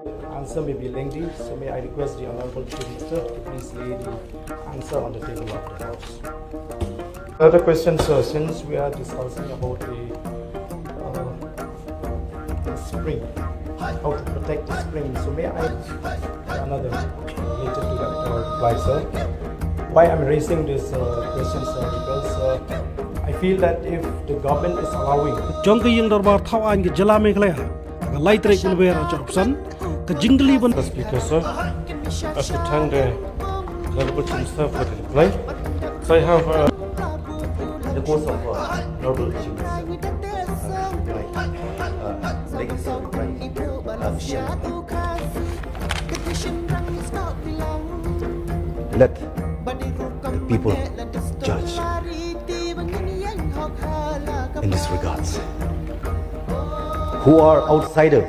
Answer may be lengthy, so may I request the Honorable Chief Minister to please lay the answer on the table of the House. Further questions, since we are discussing about the spring, how to protect the spring, so may I another related to that reply, sir. Why I'm raising this question, sir, because I feel that if the government is allowing Jongki yang darbar thau an ke jala meklaya ka laitre kulber option ka jingli ban the speaker, sir. I should thank the Honorable Chief Minister for the reply. So I have the post of Honorable Chief Minister, legacy of reply. Let the people judge in this regards. Who are outsiders